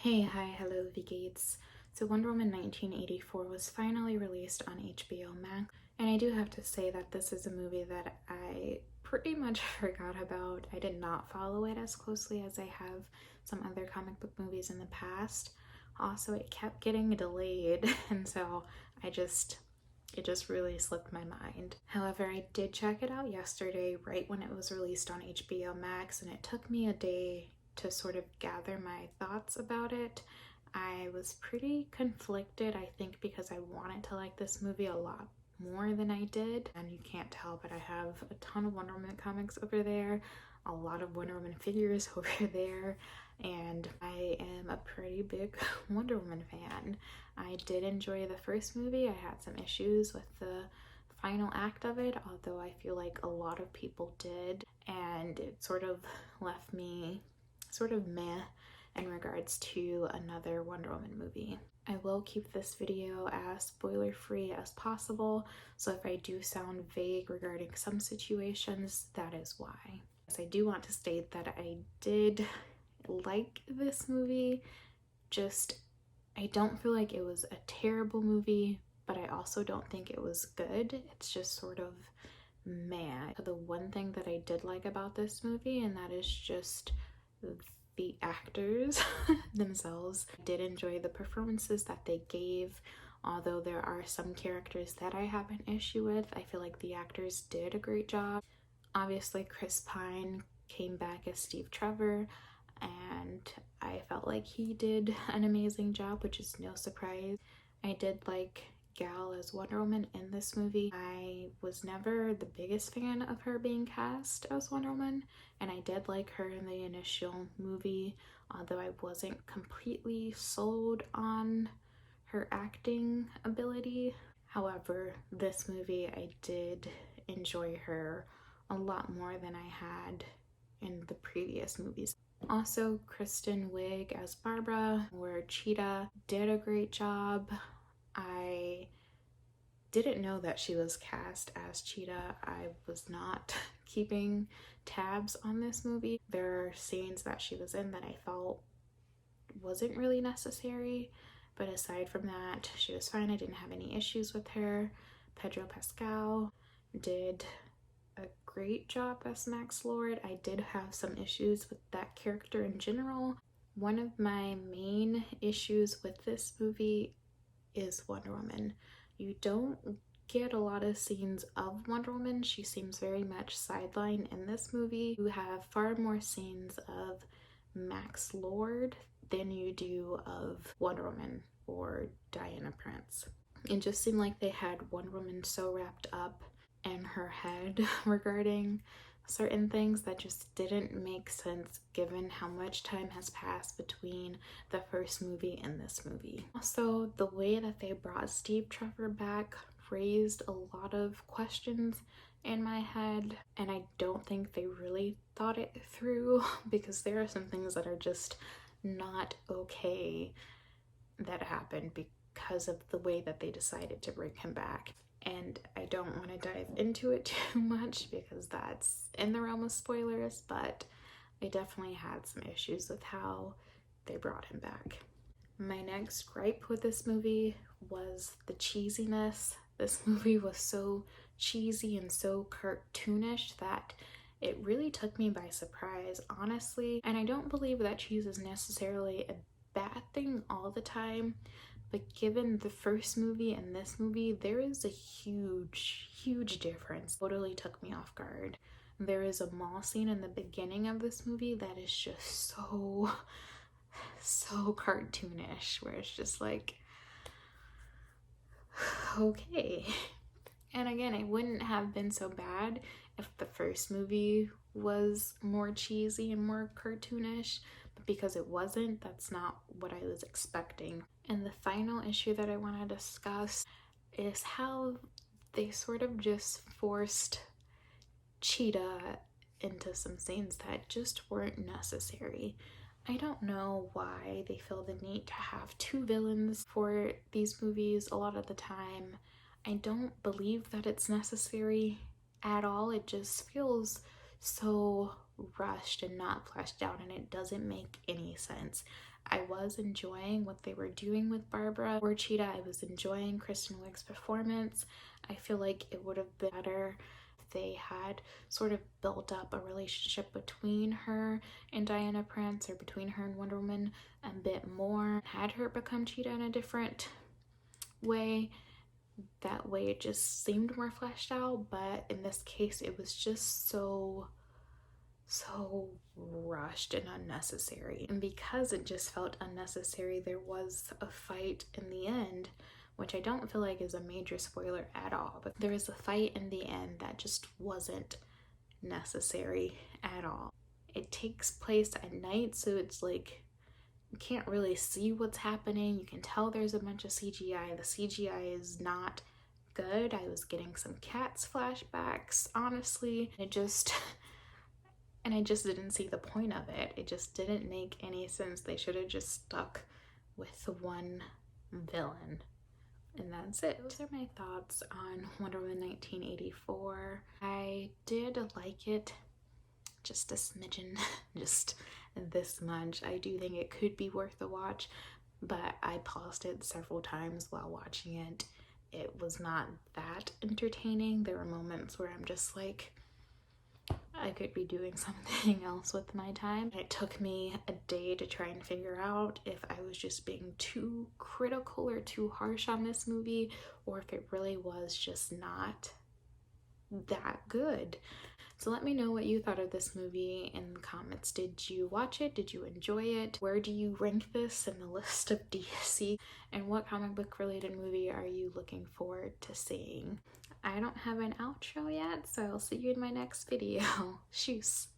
Hey, hi, hello, V Gates. So Wonder Woman 1984 was finally released on HBO Max, and I do have to say that this is a movie that I pretty much forgot about. I did not follow it as closely as I have some other comic book movies in the past. Also, it kept getting delayed, and so it just really slipped my mind. However, I did check it out yesterday, right when it was released on HBO Max, and it took me a day to sort of gather my thoughts about it. I was pretty conflicted, I think, because I wanted to like this movie a lot more than I did. And you can't tell, but I have a ton of Wonder Woman comics over there, a lot of Wonder Woman figures over there, and I am a pretty big Wonder Woman fan. I did enjoy the first movie. I had some issues with the final act of it, although I feel like a lot of people did, and it sort of left me sort of meh in regards to another Wonder Woman movie. I will keep this video as spoiler free as possible, so if I do sound vague regarding some situations, that is why. As I do want to state that I did like this movie, just I don't feel like it was a terrible movie, but I also don't think it was good. It's just sort of meh. The one thing that I did like about this movie, and that is just the actors themselves. I did enjoy the performances that they gave, although there are some characters that I have an issue with. I feel like the actors did a great job. Obviously, Chris Pine came back as Steve Trevor, and I felt like he did an amazing job, which is no surprise. I did like Gal as Wonder Woman in this movie. I was never the biggest fan of her being cast as Wonder Woman, and I did like her in the initial movie, although I wasn't completely sold on her acting ability. However, this movie I did enjoy her a lot more than I had in the previous movies. Also, Kristen Wiig as Barbara or Cheetah did a great job. I didn't know that she was cast as Cheetah. I was not keeping tabs on this movie. There are scenes that she was in that I felt wasn't really necessary, but aside from that, she was fine. I didn't have any issues with her. Pedro Pascal did a great job as Max Lord. I did have some issues with that character in general. One of my main issues with this movie is Wonder Woman. You don't get a lot of scenes of Wonder Woman. She seems very much sidelined in this movie. You have far more scenes of Max Lord than you do of Wonder Woman or Diana Prince. It just seemed like they had Wonder Woman so wrapped up in her head regarding certain things that just didn't make sense given how much time has passed between the first movie and this movie. Also, the way that they brought Steve Trevor back raised a lot of questions in my head, and I don't think they really thought it through because there are some things that are just not okay that happened because of the way that they decided to bring him back. And I don't want to dive into it too much because that's in the realm of spoilers, but I definitely had some issues with how they brought him back. My next gripe with this movie was the cheesiness. This movie was so cheesy and so cartoonish that it really took me by surprise, honestly. And I don't believe that cheese is necessarily a bad thing all the time, but given the first movie and this movie, there is a huge difference. Totally took me off guard. There is a mall scene in the beginning of this movie that is just so cartoonish, where it's just like, okay. And again, it wouldn't have been so bad if the first movie was more cheesy and more cartoonish, but because it wasn't, that's not what I was expecting. And the final issue that I want to discuss is how they sort of just forced Cheetah into some scenes that just weren't necessary. I don't know why they feel the need to have two villains for these movies a lot of the time. I don't believe that it's necessary at all. It just feels so rushed and not fleshed out, and it doesn't make any sense. I was enjoying what they were doing with Barbara or Cheetah. I was enjoying Kristen Wiig's performance. I feel like it would have been better if they had sort of built up a relationship between her and Diana Prince, or between her and Wonder Woman a bit more. Had her become Cheetah in a different way. That way it just seemed more fleshed out, but in this case it was just so rushed and unnecessary. And because it just felt unnecessary, there was a fight in the end, which I don't feel like is a major spoiler at all, but there was a fight in the end that just wasn't necessary at all. It takes place at night, so it's like you can't really see what's happening. You can tell there's a bunch of CGI. The CGI is not good. I was getting some Cats flashbacks, honestly. And I just didn't see the point of it. It just didn't make any sense. They should have just stuck with one villain. And that's it. Those are my thoughts on Wonder Woman 1984. I did like it just a smidgen, just this much. I do think it could be worth a watch, but I paused it several times while watching it. It was not that entertaining. There were moments where I'm just like, I could be doing something else with my time. It took me a day to try and figure out if I was just being too critical or too harsh on this movie, or if it really was just not that good. So let me know what you thought of this movie in the comments. Did you watch it? Did you enjoy it? Where do you rank this in the list of DC? And what comic book related movie are you looking forward to seeing? I don't have an outro yet, so I'll see you in my next video. Tschüss.